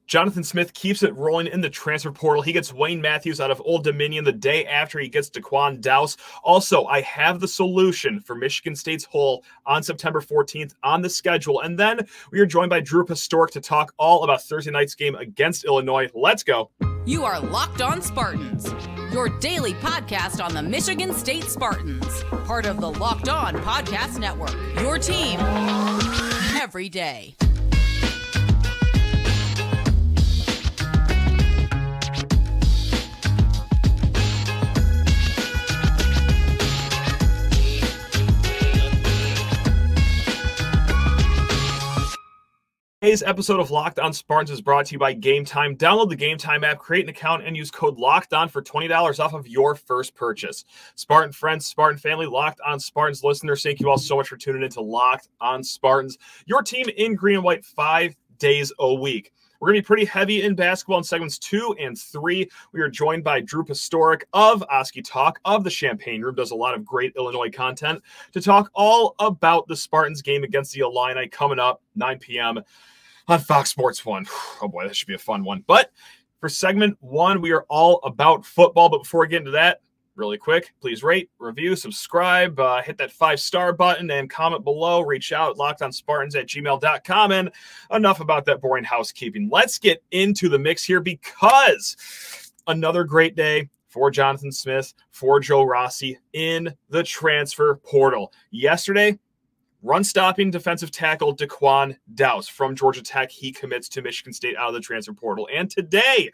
Jonathan Smith keeps it rolling in the transfer portal. He gets Wayne Matthews out of Old Dominion the day after he gets Daquan Dowse. Also, I have the solution for Michigan State's hole on September 14th on the schedule. And then we are joined by Drew Pastorek to talk all about Thursday night's game against Illinois. Let's go. You are Locked On Spartans, your daily podcast on the Michigan State Spartans, part of the Locked On Podcast Network, your team every day. Today's episode of Locked On Spartans is brought to you by Gametime. Download the Gametime app, create an account, and use code LOCKEDON for $20 off of your first purchase. Spartan friends, Spartan family, Locked On Spartans listeners, thank you all so much for tuning in to Locked On Spartans, your team in green and white 5 days a week. We're going to be pretty heavy in basketball in segments 2 and 3. We are joined by Drew Pastorek of Oskee Talk of the Champaign Room, does a lot of great Illinois content, to talk all about the Spartans game against the Illini coming up 9 p.m. on Fox Sports 1. Oh boy, that should be a fun one. But for segment 1, we are all about football. But before we get into that, really quick, please rate, review, subscribe, hit that 5-star button, and comment below. Reach out, lockedonspartans@gmail.com. And enough about that boring housekeeping. Let's get into the mix here, because another great day for Jonathan Smith, for Joe Rossi in the transfer portal. Yesterday, run-stopping defensive tackle Daquan Dowse from Georgia Tech. He commits to Michigan State out of the transfer portal. And today,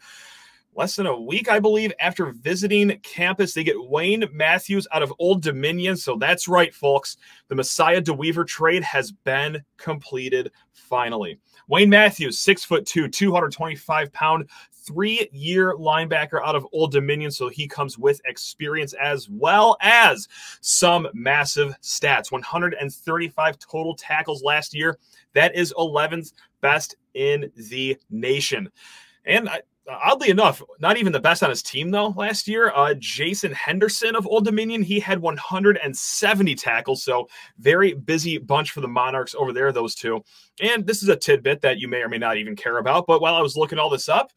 less than a week, I believe, after visiting campus, they get Wayne Matthews out of Old Dominion. So that's right, folks. The Messiah DeWeaver trade has been completed finally. Wayne Matthews, 6'2", 225-pound, 3-year linebacker out of Old Dominion. So he comes with experience as well as some massive stats. 135 total tackles last year. That is 11th best in the nation. And oddly enough, not even the best on his team, though, last year. Jason Henderson of Old Dominion, he had 170 tackles, so very busy bunch for the Monarchs over there, those two. And this is a tidbit that you may or may not even care about, but while I was looking all this up,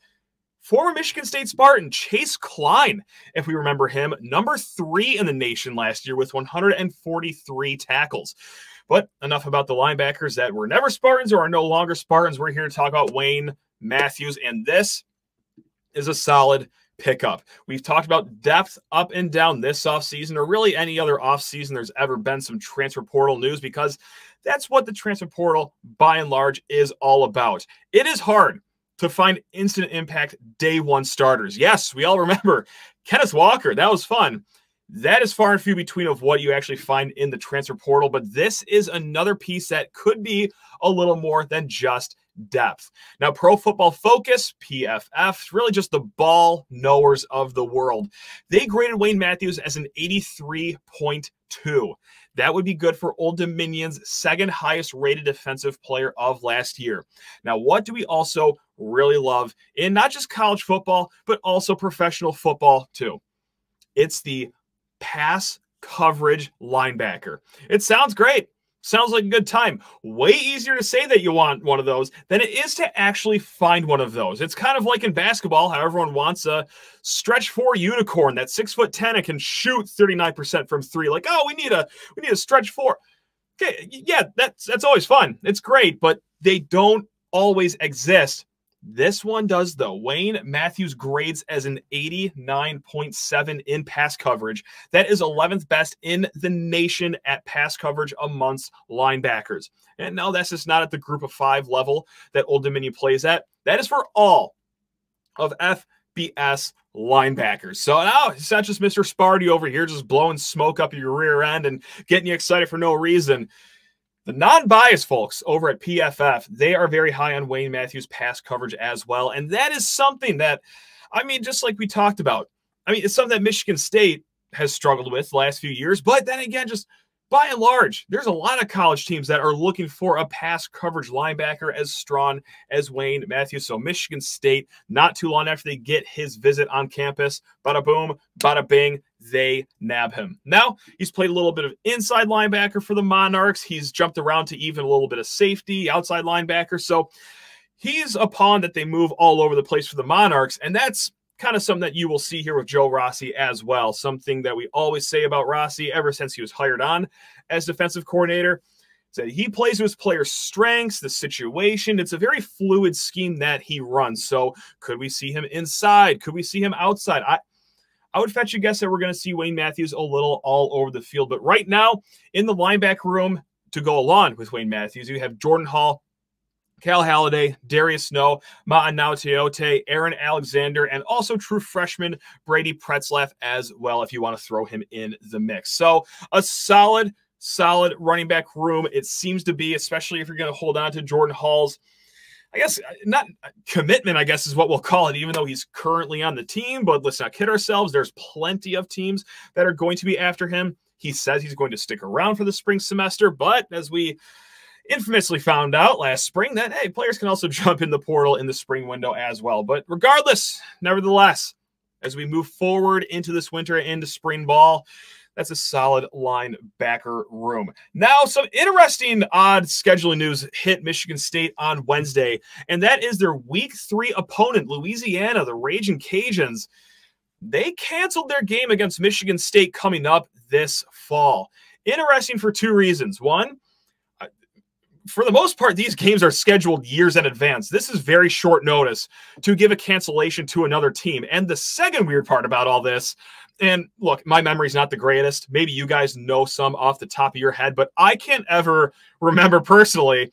former Michigan State Spartan Chase Klein, if we remember him, number 3 in the nation last year with 143 tackles. But enough about the linebackers that were never Spartans or are no longer Spartans. We're here to talk about Wayne Matthews, and this is a solid pickup. We've talked about depth up and down this offseason, or really any other offseason there's ever been some transfer portal news, because that's what the transfer portal, by and large, is all about. It is hard to find instant impact day one starters. Yes, we all remember Kenneth Walker. That was fun. That is far and few between of what you actually find in the transfer portal, but this is another piece that could be a little more than just depth. Now, Pro Football Focus, PFF, really just the ball knowers of the world. They graded Wayne Matthews as an 83.2. That would be good for Old Dominion's second highest rated defensive player of last year. Now, what do we also really love in not just college football, but also professional football too? It's the pass coverage linebacker. It sounds great. Sounds like a good time. Way easier to say that you want one of those than it is to actually find one of those. It's kind of like in basketball, how everyone wants a stretch 4 unicorn that's 6'10" and can shoot 39% from 3. Like, oh, we need a stretch 4. Okay, yeah, that's always fun. It's great, but they don't always exist. This one does, though. Wayne Matthews grades as an 89.7 in pass coverage. That is 11th best in the nation at pass coverage amongst linebackers. And no, that's just not at the group of 5 level that Old Dominion plays at. That is for all of FBS linebackers. So now it's not just Mr. Sparty over here just blowing smoke up your rear end and getting you excited for no reason. The non-biased folks over at PFF, they are very high on Wayne Matthews' pass coverage as well. And that is something that, I mean, just like we talked about, I mean, it's something that Michigan State has struggled with the last few years. But then again, just by and large, there's a lot of college teams that are looking for a pass coverage linebacker as strong as Wayne Matthews. So Michigan State, not too long after they get his visit on campus, bada boom, bada bing, they nab him. Now, he's played a little bit of inside linebacker for the Monarchs. He's jumped around to even a little bit of safety, outside linebacker. So he's a pawn that they move all over the place for the Monarchs, and that's kind of something that you will see here with Joe Rossi as well. Something that we always say about Rossi ever since he was hired on as defensive coordinator, is that he plays to his players' strengths, the situation. It's a very fluid scheme that he runs. So could we see him inside? Could we see him outside? I would fetch a guess that we're going to see Wayne Matthews a little all over the field. But right now, in the linebacker room, to go along with Wayne Matthews, you have Jordan Hall, Cal Halliday, Darius Snow, Ma'anau Teote, Aaron Alexander, and also true freshman Brady Pretzlaff as well, if you want to throw him in the mix. So a solid running back room, it seems to be, especially if you're going to hold on to Jordan Hall's, I guess, not commitment, I guess is what we'll call it, even though he's currently on the team. But let's not kid ourselves. There's plenty of teams that are going to be after him. He says he's going to stick around for the spring semester, but as we infamously found out last spring, that, hey, players can also jump in the portal in the spring window as well. But regardless, nevertheless, as we move forward into this winter and into spring ball, that's a solid linebacker room. Now, some interesting, odd scheduling news hit Michigan State on Wednesday, and that is their Week 3 opponent, Louisiana, the Ragin' Cajuns. They canceled their game against Michigan State coming up this fall. Interesting for two reasons. One, for the most part, these games are scheduled years in advance. This is very short notice to give a cancellation to another team. And the second weird part about all this, and look, my memory's not the greatest. Maybe you guys know some off the top of your head, but I can't ever remember personally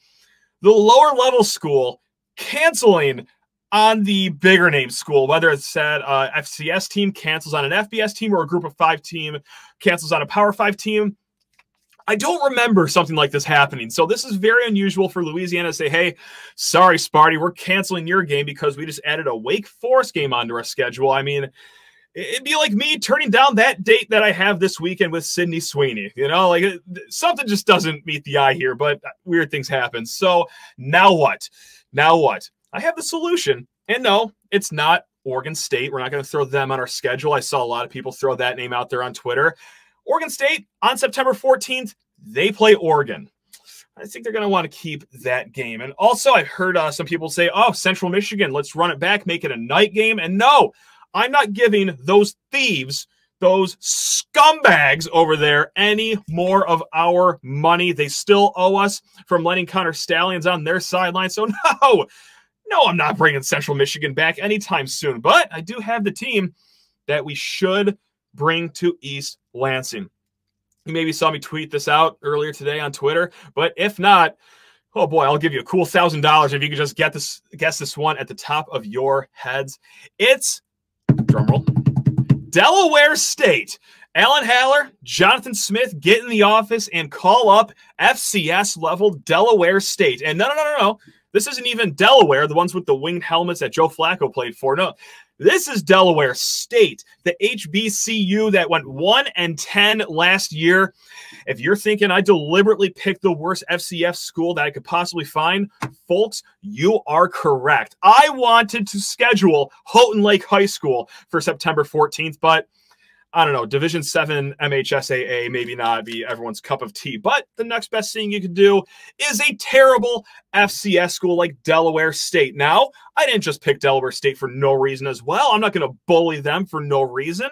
the lower level school canceling on the bigger name school, whether it's that FCS team cancels on an FBS team or a group of 5 team cancels on a Power 5 team. I don't remember something like this happening. So this is very unusual for Louisiana to say, hey, sorry, Sparty, we're canceling your game because we just added a Wake Forest game onto our schedule. I mean, it'd be like me turning down that date that I have this weekend with Sydney Sweeney. You know, like something just doesn't meet the eye here, but weird things happen. So now what? Now what? I have the solution. And no, it's not Oregon State. We're not going to throw them on our schedule. I saw a lot of people throw that name out there on Twitter. Oregon State, on September 14th, they play Oregon. I think they're going to want to keep that game. And also, I've heard some people say, oh, Central Michigan, let's run it back, make it a night game. And no, I'm not giving those thieves, those scumbags over there, any more of our money. They still owe us from letting Connor Stallions on their sideline. So no, I'm not bringing Central Michigan back anytime soon. But I do have the team that we should bring to East Lansing. You maybe saw me tweet this out earlier today on Twitter, but if not, oh boy, I'll give you a cool $1,000 if you can just guess this one at the top of your heads. It's, drumroll, Delaware State. Alan Haller, Jonathan Smith, get in the office and call up FCS level Delaware State. And no. This isn't even Delaware, the ones with the winged helmets that Joe Flacco played for. No, this is Delaware State, the HBCU that went 1-10 last year. If you're thinking I deliberately picked the worst FCS school that I could possibly find, folks, you are correct. I wanted to schedule Houghton Lake High School for September 14th, but I don't know, Division 7 MHSAA maybe not be everyone's cup of tea, but the next best thing you could do is a terrible FCS school like Delaware State. Now, I didn't just pick Delaware State for no reason as well. I'm not going to bully them for no reason.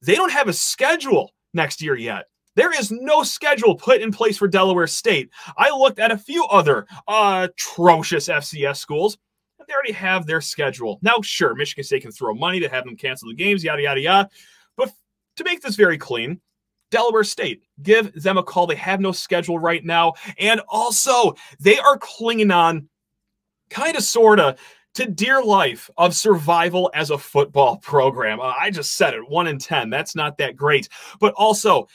They don't have a schedule next year yet. There is no schedule put in place for Delaware State. I looked at a few other atrocious FCS schools, and they already have their schedule. Now, sure, Michigan State can throw money to have them cancel the games, yada, yada, yada. But to make this very clean, Delaware State, give them a call. They have no schedule right now. And also, they are clinging on kind of, sort of, to dear life of survival as a football program. I just said it, 1-10. That's not that great. But also,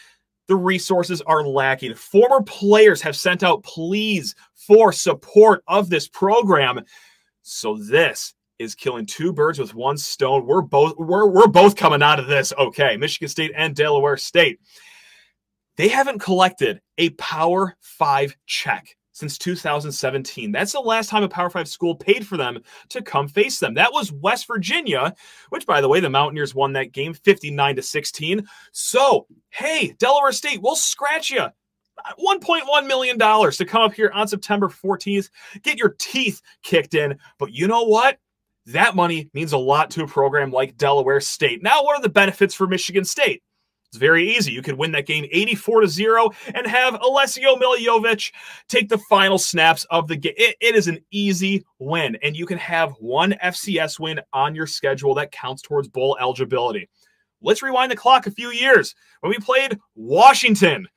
the resources are lacking. Former players have sent out pleas for support of this program. So this is killing two birds with one stone. We're both coming out of this okay. Michigan State and Delaware State. They haven't collected a Power 5 check since 2017. That's the last time a Power 5 school paid for them to come face them. That was West Virginia, which, by the way, the Mountaineers won that game 59-16. So, hey, Delaware State, we'll scratch you. $1.1 million to come up here on September 14th, get your teeth kicked in. But you know what? That money means a lot to a program like Delaware State. Now, what are the benefits for Michigan State? It's very easy. You could win that game 84-0 and have Alessio Miljovic take the final snaps of the game. It is an easy win, and you can have one FCS win on your schedule that counts towards bowl eligibility. Let's rewind the clock a few years when we played Washington.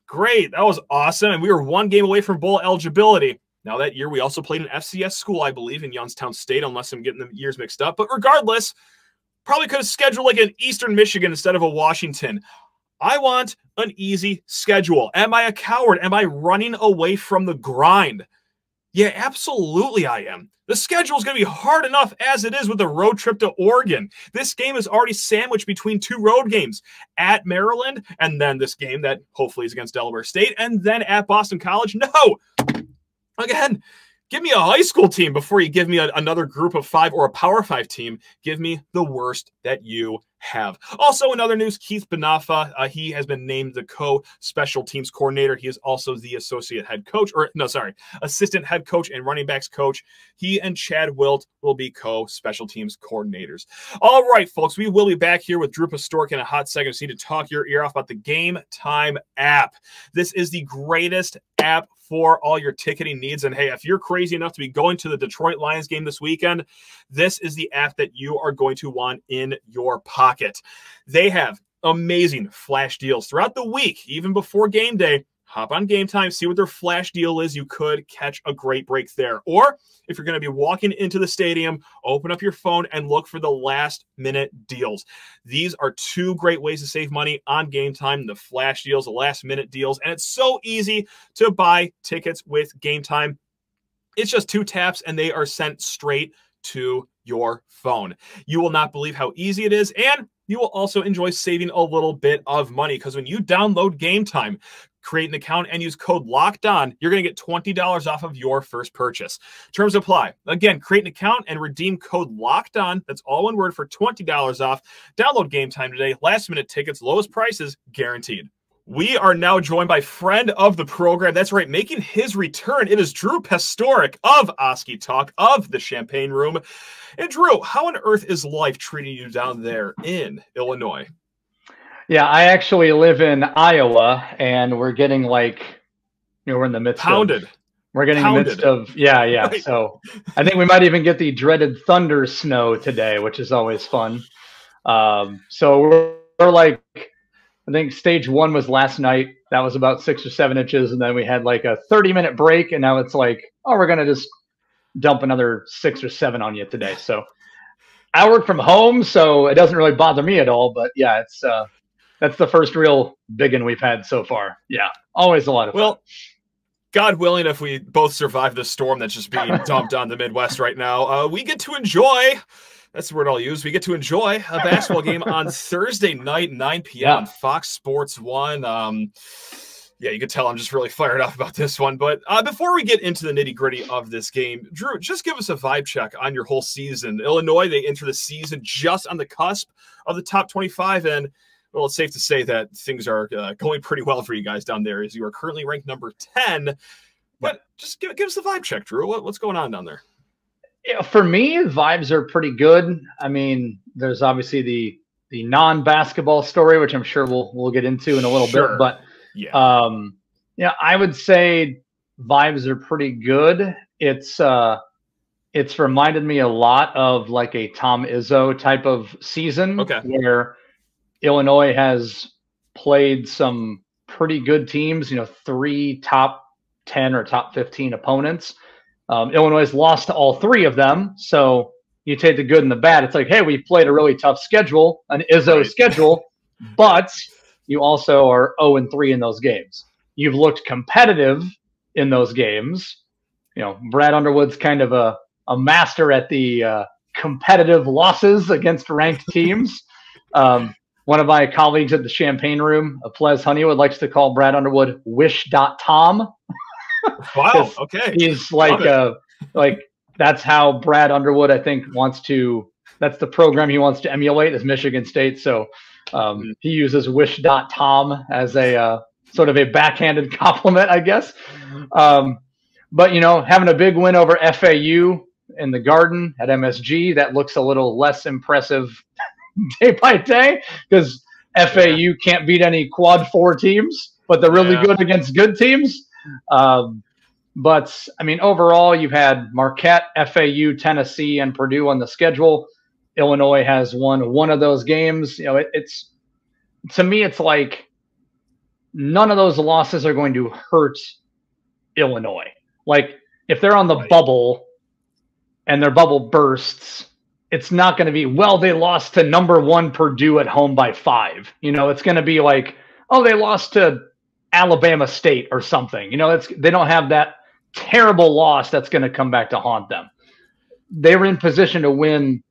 Great. That was awesome, and we were one game away from bowl eligibility. Now, that year, we also played an FCS school, I believe, in Youngstown State, unless I'm getting the years mixed up. But regardless, probably could have scheduled like an Eastern Michigan instead of a Washington. I want an easy schedule. Am I a coward? Am I running away from the grind? Yeah, absolutely I am. The schedule is going to be hard enough as it is with a road trip to Oregon. This game is already sandwiched between two road games, at Maryland, and then this game that hopefully is against Delaware State, and then at Boston College. No! Again, give me a high school team before you give me another group of 5 or a Power 5 team. Give me the worst that you have. Also, in other news, Keith Benafa, he has been named the co-special teams coordinator. He is also the assistant head coach and running backs coach. He and Chad Wilt will be co-special teams coordinators. All right, folks, we will be back here with Drew Pastorek in a hot second. So you need to talk your ear off about the Gametime app. This is the greatest app for all your ticketing needs. And hey, if you're crazy enough to be going to the Detroit Lions game this weekend, this is the app that you are going to want in your pocket. They have amazing flash deals throughout the week, even before game day. Hop on Gametime, see what their flash deal is. You could catch a great break there. Or if you're going to be walking into the stadium, open up your phone and look for the last-minute deals. These are two great ways to save money on Gametime, the flash deals, the last-minute deals, and it's so easy to buy tickets with Gametime. It's just 2 taps, and they are sent straight to your phone. You will not believe how easy it is, and you will also enjoy saving a little bit of money because when you download Gametime, create an account, and use code LOCKEDON, you're going to get $20 off of your first purchase. Terms apply. Again, create an account and redeem code LOCKEDON. That's all one word for $20 off. Download Gametime today. Last-minute tickets, lowest prices guaranteed. We are now joined by friend of the program. That's right, making his return. It is Drew Pastorek of Oskee Talk of the Champagne Room. And Drew, how on earth is life treating you down there in Illinois? Yeah, I actually live in Iowa, and we're getting we're in the midst Pounded. We're getting in the midst of, yeah. Right. So I think we might even get the dreaded thunder snow today, which is always fun. So we're like, I think stage 1 was last night. That was about 6 or 7 inches. And then we had like a 30-minute break. And now it's like, oh, we're going to just dump another 6 or 7 on you today. So I work from home, so it doesn't really bother me at all. But yeah, it's that's the first real big one we've had so far. Yeah, always a lot of fun. Well, God willing, if we both survive this storm that's just being dumped on the Midwest right now, we get to enjoy, that's the word I'll use, we get to enjoy a basketball game on Thursday night, 9 p.m. on Fox Sports 1. Yeah, you can tell I'm just really fired up about this one. But before we get into the nitty-gritty of this game, Drew, just give us a vibe check on your whole season. Illinois, they enter the season just on the cusp of the top 25, and well, it's safe to say that things are going pretty well for you guys down there, as you are currently ranked number 10. But just give us the vibe check, Drew. What's going on down there? Yeah, for me, vibes are pretty good. I mean, there's obviously the non-basketball story, which I'm sure we'll get into in a little bit. But yeah, I would say vibes are pretty good. It's reminded me a lot of like a Tom Izzo type of season, where Illinois has played some pretty good teams, 3 top 10 or top 15 opponents. Illinois has lost to all 3 of them. So you take the good and the bad. It's like, hey, we played a really tough schedule, an Izzo schedule, but you also are 0-3 in those games. You've looked competitive in those games. Brad Underwood's kind of a master at the competitive losses against ranked teams. One of my colleagues at the Champagne Room, Ples Honeywood, likes to call Brad Underwood Wish.Tom. Wow. Okay. He's like that's how Brad Underwood, I think, that's the program he wants to emulate, is Michigan State. So he uses Wish.Tom as a sort of a backhanded compliment, I guess. But, you know, having a big win over FAU in the Garden at MSG, that looks a little less impressive day by day because FAU can't beat any quad 4 teams, but they're really good against good teams. But, I mean, overall, you've had Marquette, FAU, Tennessee, and Purdue on the schedule. Illinois has won one of those games. You know, it's to me, it's like none of those losses are going to hurt Illinois. Like, if they're on the bubble and their bubble bursts, it's not going to be, well, they lost to number 1 Purdue at home by 5. You know, it's going to be like, oh, they lost to Alabama State or something. You know, they don't have that terrible loss that's going to come back to haunt them. They were in position to win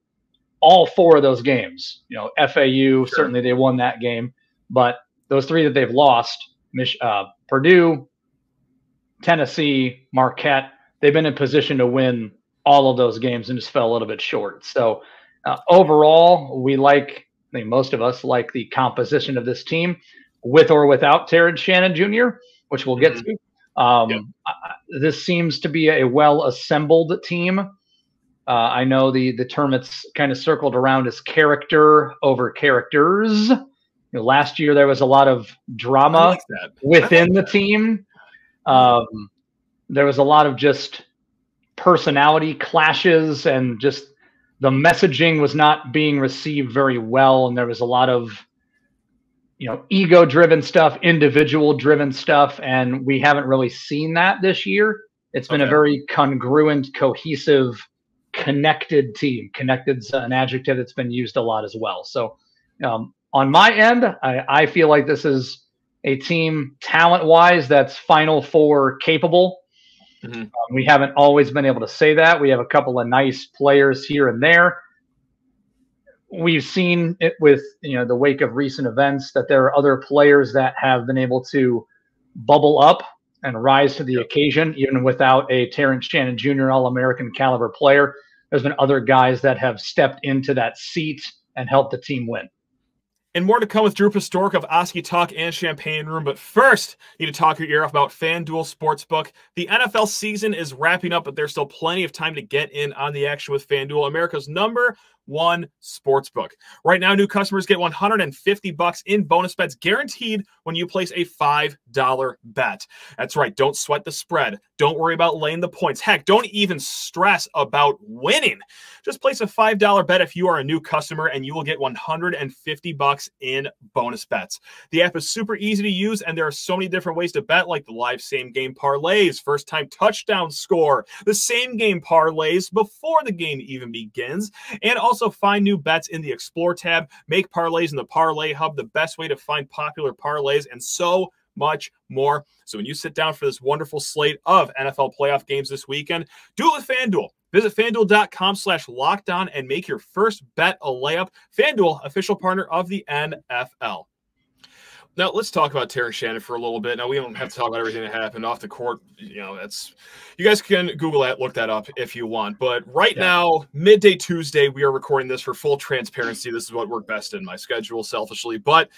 all 4 of those games. You know, FAU, certainly they won that game, but those 3 that they've lost, Purdue, Tennessee, Marquette, they've been in position to win all of those games and just fell a little bit short. So overall, I think most of us like the composition of this team with or without Terrance Shannon Jr., which we'll get to. This seems to be a well-assembled team. I know the term it's kind of circled around is character over characters. You know, last year there was a lot of drama within the team. There was a lot of just personality clashes, and just the messaging was not being received very well. And there was a lot of, you know, ego-driven stuff, individual-driven stuff, and we haven't really seen that this year. It's been a very congruent, cohesive, connected team. Connected's an adjective that's been used a lot as well. So on my end, I feel like this is a team talent-wise that's Final Four capable. We haven't always been able to say that. We have a couple of nice players here and there. We've seen it with, you know, the wake of recent events that there are other players that have been able to bubble up and rise to the occasion, even without a Terrance Shannon Jr. All-American caliber player. There's been other guys that have stepped into that seat and helped the team win. And more to come with Drew Pastorek of Oskee Talk and Champagne Room. But first, you need to talk your ear off about FanDuel Sportsbook. The NFL season is wrapping up, but there's still plenty of time to get in on the action with FanDuel, America's #1 sportsbook. Right now, new customers get $150 in bonus bets guaranteed when you place a $5 bet. That's right. Don't sweat the spread. Don't worry about laying the points. Heck, don't even stress about winning. Just place a $5 bet if you are a new customer, and you will get $150 in bonus bets. The app is super easy to use, and there are so many different ways to bet, like the live same-game parlays, first-time touchdown score, the same-game parlays before the game even begins, and also find new bets in the Explore tab, make parlays in the Parlay Hub, the best way to find popular parlays, and so much more. So when you sit down for this wonderful slate of NFL playoff games this weekend, do it with FanDuel. Visit FanDuel.com/lockedon and make your first bet a layup. FanDuel, official partner of the NFL. Now, let's talk about Terrance Shannon for a little bit. Now, we don't have to talk about everything that happened off the court. You know, you guys can Google that, look that up if you want. But right now, midday Tuesday, we are recording this for full transparency. This is what worked best in my schedule, selfishly. But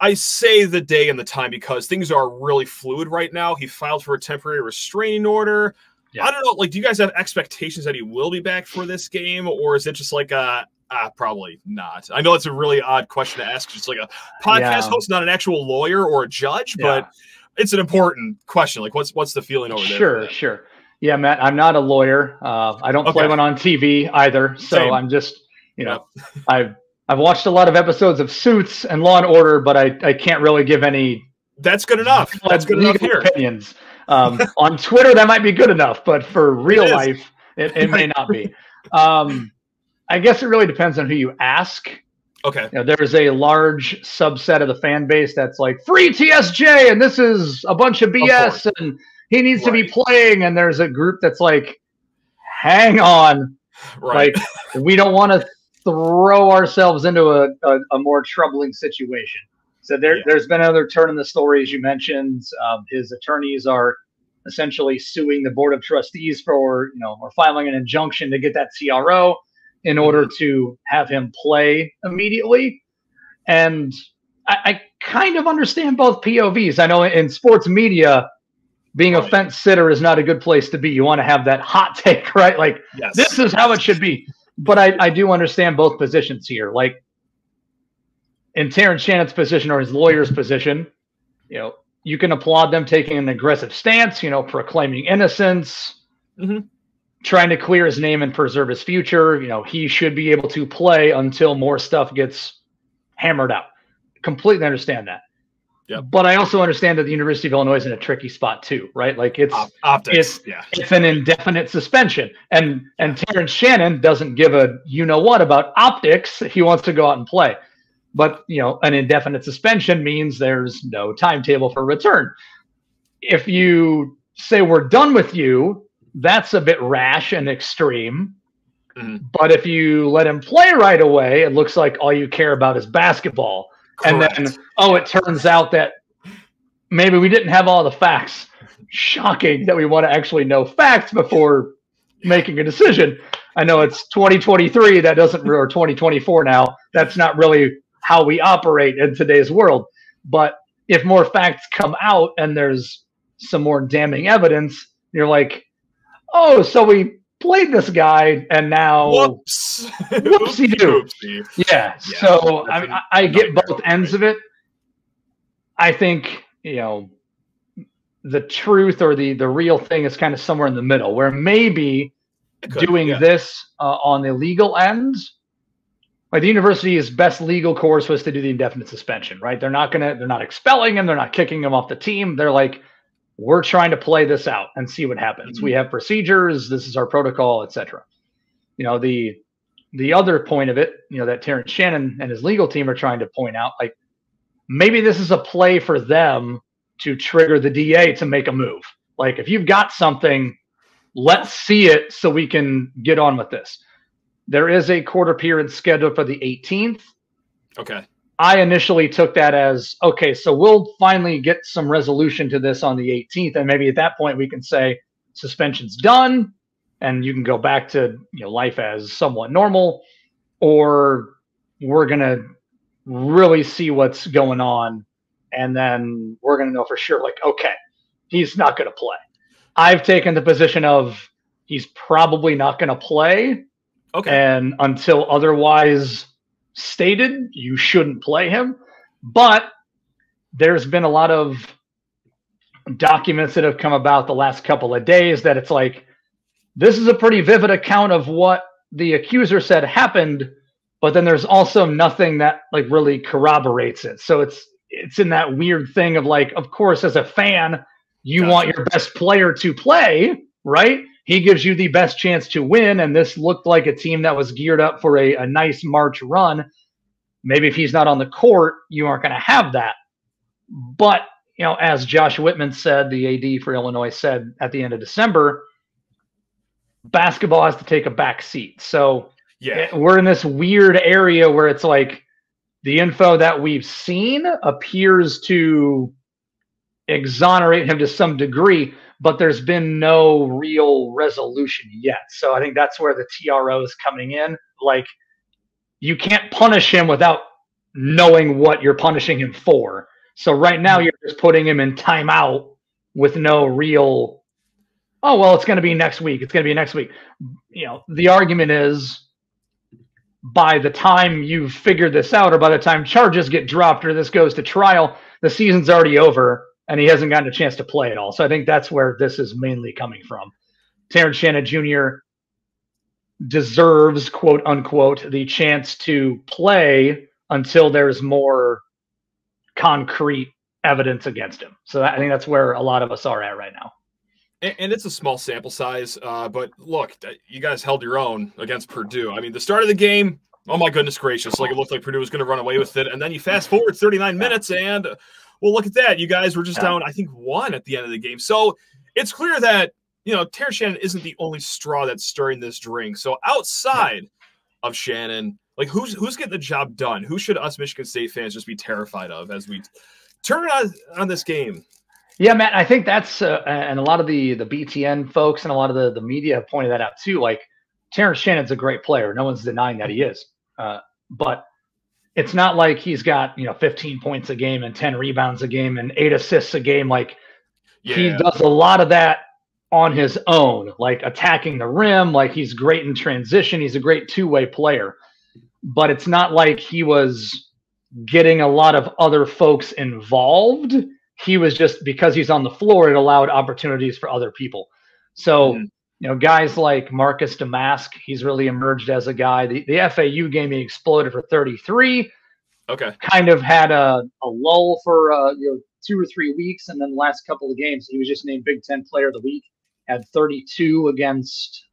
I say the day and the time because things are really fluid right now. He filed for a temporary restraining order. I don't know. Like, do you guys have expectations that he will be back for this game? Or is it just like probably not? I know it's a really odd question to ask. It's like a podcast host, not an actual lawyer or a judge, but it's an important question. Like, what's the feeling over there? Sure. Yeah, Matt, I'm not a lawyer. I don't play one on TV either. So Same. I'm just, you know, I've watched a lot of episodes of Suits and Law and Order, but I can't really give any. That's good enough. That's good enough here. Opinions. On Twitter, that might be good enough, but for real life, it may not be. I guess it really depends on who you ask. Okay. You know, there's a large subset of the fan base that's like, free TSJ, and this is a bunch of BS, and he needs to be playing. And there's a group that's like, hang on. Like, we don't want to throw ourselves into a more troubling situation. So there's been another turn in the story, as you mentioned. His attorneys are essentially suing the Board of Trustees for, or filing an injunction to get that CRO in order to have him play immediately. And I kind of understand both POVs. I know in sports media, being a fence sitter is not a good place to be. You want to have that hot take, right? Like, this is how it should be. But I do understand both positions here. Like, in Terrance Shannon's position or his lawyer's position, you can applaud them taking an aggressive stance, proclaiming innocence, trying to clear his name and preserve his future. He should be able to play until more stuff gets hammered out. Completely understand that. Yep. But I also understand that the University of Illinois is in a tricky spot too, right? Like it's optics. It's an indefinite suspension, and Terrance Shannon doesn't give a what about optics. He wants to go out and play, but an indefinite suspension means there's no timetable for return. If you say we're done with you, that's a bit rash and extreme. But if you let him play right away, it looks like all you care about is basketball. Correct. And then, it turns out that maybe we didn't have all the facts. Shocking that we want to actually know facts before making a decision. I know it's 2023. That doesn't, or 2024 now. That's not really how we operate in today's world. But if more facts come out and there's some more damning evidence, you're like, oh, so we played this guy and now whoopsie-doo. Yeah. So I get both ends of it. I think, the truth or the real thing is kind of somewhere in the middle, where maybe doing this on the legal end, like the university's best legal course was to do the indefinite suspension, right? They're not expelling him. They're not kicking him off the team. They're like, we're trying to play this out and see what happens. We have procedures. This is our protocol, etc. The other point of it, that Terrance Shannon and his legal team are trying to point out, like, maybe this is a play for them to trigger the DA to make a move. Like, if you've got something, let's see it so we can get on with this. There is a court appearance scheduled for the 18th. Okay. I initially took that as, okay, so we'll finally get some resolution to this on the 18th. And maybe at that point we can say suspension's done and you can go back to life as somewhat normal, or we're going to really see what's going on. And then we're going to know for sure, like, okay, he's not going to play. I've taken the position of he's probably not going to play. Okay. And until otherwise stated, you shouldn't play him. But there's been a lot of documents that have come about the last couple of days that it's like, this is a pretty vivid account of what the accuser said happened, but then there's also nothing that like really corroborates it. So it's in that weird thing of like, of course, as a fan, you want your best player to play, right? He gives you the best chance to win, and this looked like a team that was geared up for a nice March run. Maybe if he's not on the court, you aren't going to have that. But, as Josh Whitman said, the AD for Illinois said at the end of December, basketball has to take a back seat. So we're in this weird area where it's like the info that we've seen appears to exonerate him to some degree, but there's been no real resolution yet. So I think that's where the TRO is coming in. Like, you can't punish him without knowing what you're punishing him for. So right now you're just putting him in timeout with no real, oh, well, it's going to be next week. It's going to be next week. The argument is by the time you've figured this out, or by the time charges get dropped or this goes to trial, the season's already over and he hasn't gotten a chance to play at all. So I think that's where this is mainly coming from. Terrance Shannon Jr. deserves, quote unquote, the chance to play until there's more concrete evidence against him. So I think that's where a lot of us are at right now. And it's a small sample size, but look, you guys held your own against Purdue. I mean, the start of the game, oh my goodness gracious, like it looked like Purdue was going to run away with it. And then you fast forward 39 minutes and, well, look at that. You guys were just down, I think, 1 at the end of the game. So it's clear that, Terrance Shannon isn't the only straw that's stirring this drink. So outside of Shannon, like who's getting the job done? Who should us Michigan State fans just be terrified of as we turn on this game? Yeah, Matt, I think that's and a lot of the BTN folks and a lot of the media have pointed that out too. Like, Terrance Shannon's a great player. No one's denying that he is. But it's not like he's got, 15 points a game and 10 rebounds a game and 8 assists a game. Like he does a lot of that on his own, like attacking the rim. Like he's great in transition. He's a great two-way player, but it's not like he was getting a lot of other folks involved. He was just, because he's on the floor, it allowed opportunities for other people. So, guys like Marcus Damask, he's really emerged as a guy. The FAU game, he exploded for 33. Okay. Kind of had a lull for 2 or 3 weeks, and then the last couple of games, he was just named Big Ten Player of the Week. Had 32 against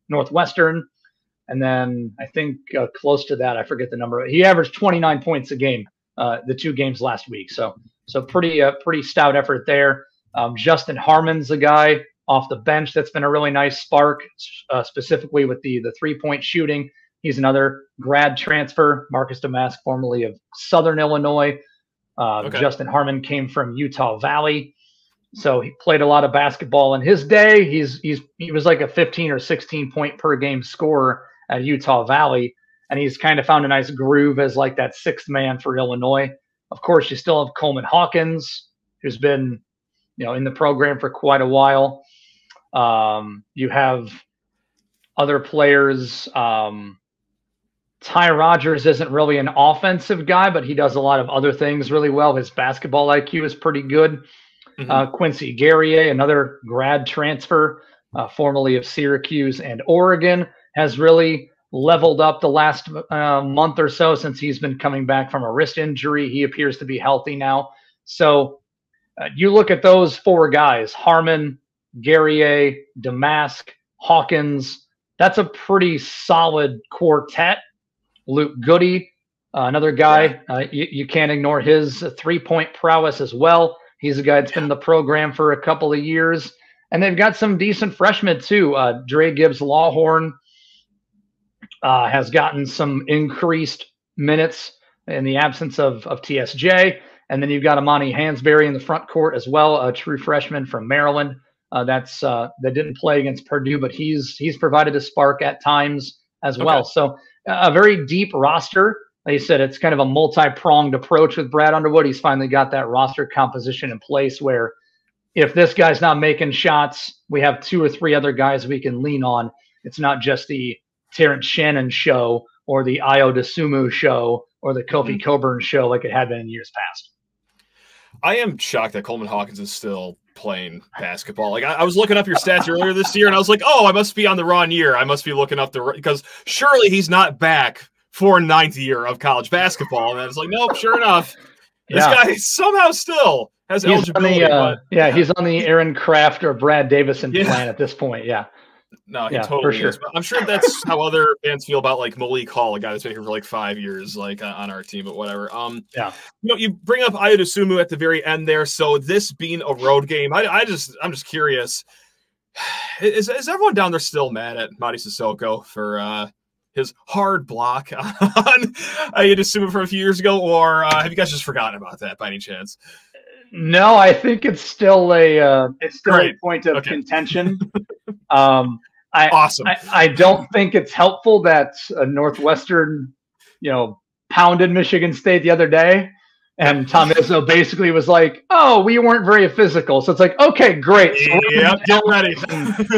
Northwestern, and then I think close to that, I forget the number. He averaged 29 points a game the 2 games last week. So pretty stout effort there. Justin Harmon's a guy off the bench that's been a really nice spark, specifically with the 3-point shooting. He's another grad transfer. Marcus Damask, formerly of Southern Illinois. Justin Harmon came from Utah Valley. So he played a lot of basketball in his day. He was like a 15 or 16 point per game scorer at Utah Valley. And he's kind of found a nice groove as like that 6th man for Illinois. Of course, you still have Coleman Hawkins, who's been, in the program for quite a while. You have other players. Ty Rogers isn't really an offensive guy, but he does a lot of other things really well. His basketball IQ is pretty good. Quincy Guerrier, another grad transfer, formerly of Syracuse and Oregon, has really leveled up the last month or so since he's been coming back from a wrist injury. He appears to be healthy now. So you look at those 4 guys, Harmon, Guerrier, Damask, Hawkins, that's a pretty solid quartet. Luke Goody, another guy, you can't ignore his 3-point prowess as well. He's a guy that's been in the program for a couple of years. And they've got some decent freshmen, too. Dre Gibbs-Lawhorn has gotten some increased minutes in the absence of TSJ. And then you've got Amani Hansberry in the front court as well, a true freshman from Maryland. That didn't play against Purdue, but he's provided a spark at times as well. So a very deep roster. Like you said, it's kind of a multi-pronged approach with Brad Underwood. He's finally got that roster composition in place where if this guy's not making shots, we have 2 or 3 other guys we can lean on. It's not just the Terrance Shannon show or the Ayo Dosunmu show or the Kofi Coburn show like it had been in years past. I am shocked that Coleman Hawkins is still playing basketball. Like I was looking up your stats earlier this year, and I was like, oh, I must be on the wrong year. I must be looking up because surely he's not back for 9th year of college basketball. And it's like, nope, sure enough, this guy somehow still has eligibility. He's on the Aaron Kraft or Brad Davison plan at this point. Yeah. No, he totally is. But I'm sure that's how other fans feel about like Malik Hall, a guy that's been here for like 5 years, like on our team, but whatever. You bring up Ayo Dosunmu at the very end there. So this being a road game, I'm just curious. Is everyone down there still mad at Mady Sissoko for his hard block on Ayo Dosunmu from a few years ago, or have you guys just forgotten about that by any chance? No, I think it's still a point of contention. Awesome. I don't think it's helpful that Northwestern, pounded Michigan State the other day, and Tom Izzo basically was like, "Oh, we weren't very physical." So it's like, okay, great. So get ready.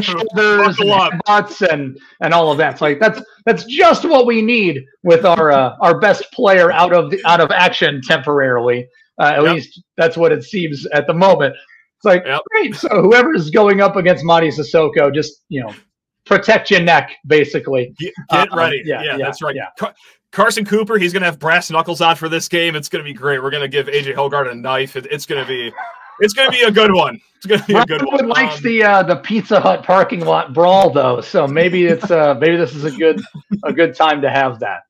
Shoulders and butts and all of that. It's like that's just what we need with our best player out of action temporarily. At least that's what it seems at the moment. It's like, great. So whoever's going up against Mady Sissoko, just, protect your neck, basically. Get ready. That's right. Yeah. Carson Cooper, he's going to have brass knuckles on for this game. It's going to be great. We're going to give AJ Hogard a knife. It's going to be a good one. It's going to be a good one. Likes the Pizza Hut parking lot brawl, though. So maybe this is a good time to have that.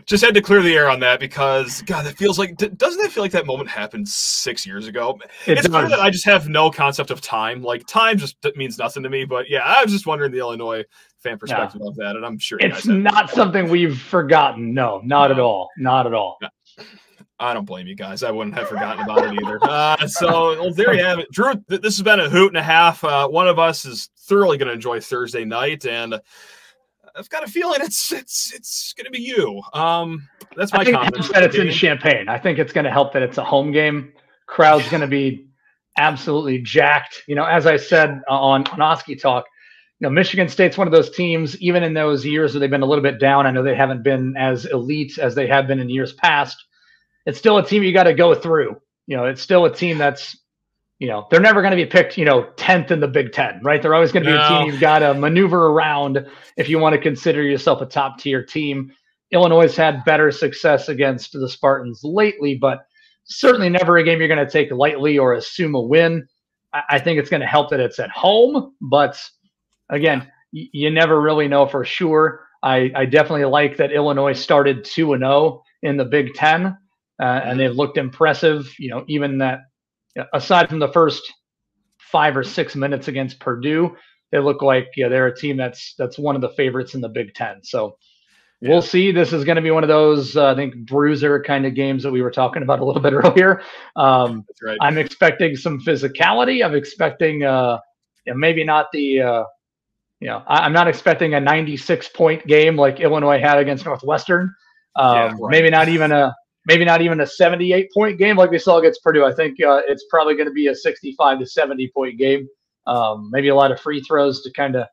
Just had to clear the air on that because, God, that feels like, doesn't that feel like that moment happened 6 years ago? It's clear that I just have no concept of time. Like, time just means nothing to me. But, yeah, I was just wondering the Illinois fan perspective of that, and I'm sure it's not something we've forgotten. No, not at all. Not at all. I don't blame you guys. I wouldn't have forgotten about it either. So there you have it. Drew, this has been a hoot and a half. One of us is thoroughly going to enjoy Thursday night, and I've got a feeling it's going to be you. That's my I think confidence. that it's in Champaign. I think it's going to help that it's a home game. Crowd's going to be absolutely jacked. You know, as I said on Oskee Talk, you know, Michigan State's one of those teams, even in those years where they've been a little bit down. I know they haven't been as elite as they have been in years past. It's still a team you got to go through. You know, it's still a team that's, you know, they're never going to be picked, you know, 10th in the Big Ten, right? They're always going to be a team you've got to maneuver around if you want to consider yourself a top tier team. Illinois has had better success against the Spartans lately, but certainly never a game you're going to take lightly or assume a win. I think it's going to help that it's at home, but again, you never really know for sure. I definitely like that Illinois started 2-0 in the Big Ten, and they've looked impressive. You know, even that, aside from the first 5 or 6 minutes against Purdue, they look like they're a team that's one of the favorites in the Big Ten. So we'll see. This is going to be one of those, I think, bruiser kind of games that we were talking about a little bit earlier. That's right. I'm expecting some physicality. I'm expecting maybe not the I'm not expecting a 96-point game like Illinois had against Northwestern. Maybe not even a 78-point game like we saw against Purdue. I think it's probably going to be a 65 to 70-point game. Maybe a lot of free throws to kind of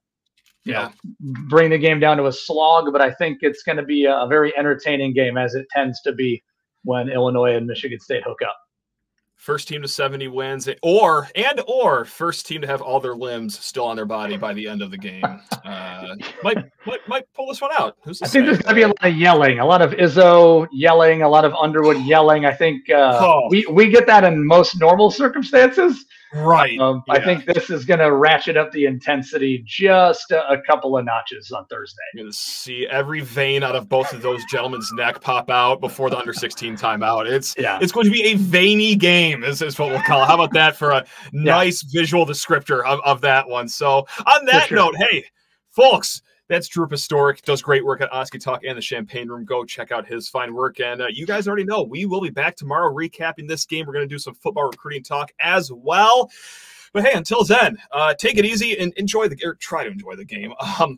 bring the game down to a slog, but I think it's going to be a very entertaining game, as it tends to be when Illinois and Michigan State hook up. First team to 70 wins, or first team to have all their limbs still on their body by the end of the game. Might pull this one out. I think there's going to be a lot of yelling, a lot of Izzo yelling, a lot of Underwood yelling. I think we get that in most normal circumstances. Right. I think this is going to ratchet up the intensity just a couple of notches on Thursday. You're going to see every vein out of both of those gentlemen's neck pop out before the under-16 timeout. It's going to be a veiny game, is what we'll call it. How about that for a nice visual descriptor of that one? So on that note, hey, folks, that's Drew Pastorek. Does great work at Oskee Talk and the Champagne Room. Go check out his fine work. And you guys already know we will be back tomorrow recapping this game. We're going to do some football recruiting talk as well. But hey, until then, take it easy and try to enjoy the game.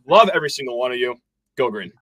Love every single one of you. Go Green.